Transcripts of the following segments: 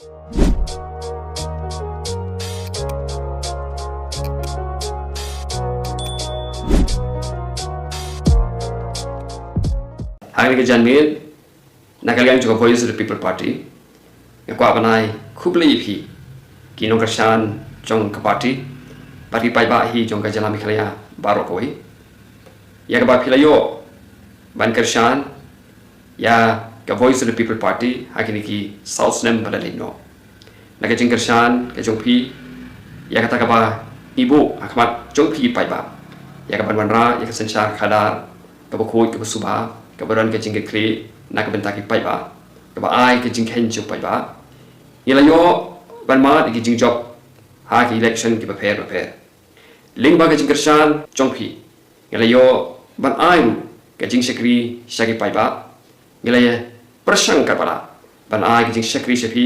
Hari ke janmil nakalian juga Voice of the People Party yakwa banai khublei phi kinong kyrshan jong ka party pai ba hi jong ka jalami khalaya baro koi ya ka ba philayo ban kyrshan ya ka Voice of the People Party hakini ki South Nem badalino naka jing kyrshan ka jong phi ya ka ta ka ba ibu akmat jong phi pai ba ya ka ban ra ya ka sanchar khadar ka ba khoi ka ba subha kebetulan ke jing ke kri nak bentaki pai ba ke ba ai ke jing khen chu pai ba ila yo ban ma ke jing job ha ki election ki prepare ling ba ke jing kyrshan jong phi ila yo ban ai ke jing sekri shaki pai ba ila ye prashang ka bala ban ai ke jing sekri shapi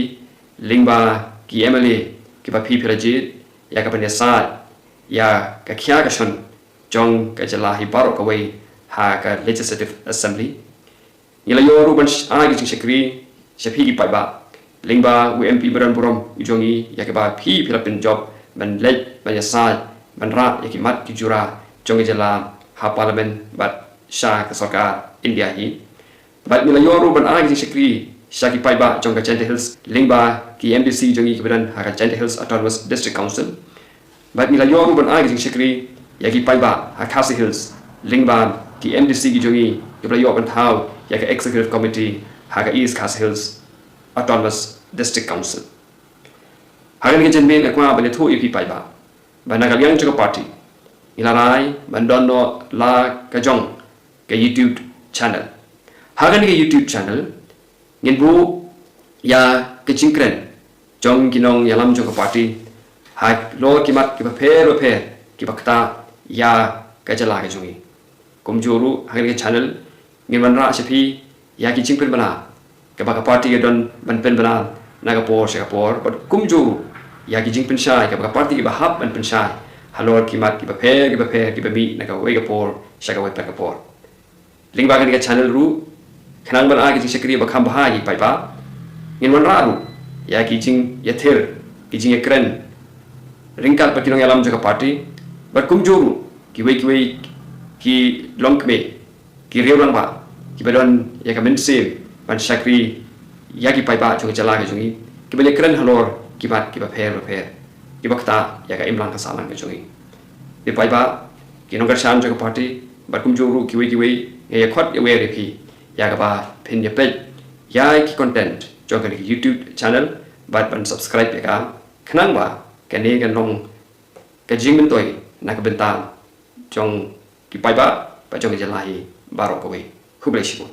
ling ba ki MLA ki ba phi phirajit ya ka ban sa ya ka kyrshan jong ka jala hi baro ka wei ha ka legislative assembly ila yo ruban agi jing sekri shapi ki pai ba lingba MP baran burom ujongi ya ke ba phi philapin job ban lej ban yasa ban ra ya ki mat ki jura jong jala ha parliament bat sha ka sarkar India hi bat ila yo ruban agi jing sekri shaki pai ba jong ka Chente Hills lingba ki MDC jongi ki baran ha ka Chente Hills Autonomous District Council bat ila yo ruban agi jing sekri ya ki pai ba ha Khasi Hills lingba ki MDC ki jongi ki yo ban thau ya ka executive committee ha ka East Khasi Hills Autonomous District Council hagan ke jenben akwa bane thu EP pai ba bana ka liang chu party ilarai bandono la ka jong ke YouTube channel hagan ke YouTube channel ngin bu ya ke kren jong kinong yalam chu party ha lo ki mat ki ba pher ki bakta ya ka jala ka jongi kumjuru hagan ke channel ngin banra shapi ya ki jingpen bana ke ba ka party ke don ban pen bana naga por but kumjuru ya ki jingpen shai ke ba ka party ke ba hap ban pen shai halor ki mat ki ba pher ki ba mi naga we ke por shaka we ka por ling ba ke channel ru khanang ban a ki jing sekri ba kham ba hi pai ba ngin banra ru ya ki jing ya ther ki jing kren ringkal patinong yalam jo ka party but kumjuru ki we ki longme ki reurang ba ki badon ya ka mense ban shakri ya ki pai ba chung jala ke jungi ki bele kren halor ki ba pher ki bakta ya ka imlang ka salang ke jungi ki pai ba ki nong kyrshan jo ka party ba kum juru ki we ya khot ya we re phi ya ka ba pin ya pe ya ki content jo ka YouTube channel ba ban subscribe ya ka khnang ba ka ne ka nong ka jing men toy na ka bentan jong ki pai ba jong jala hi baro ko we khublei shibun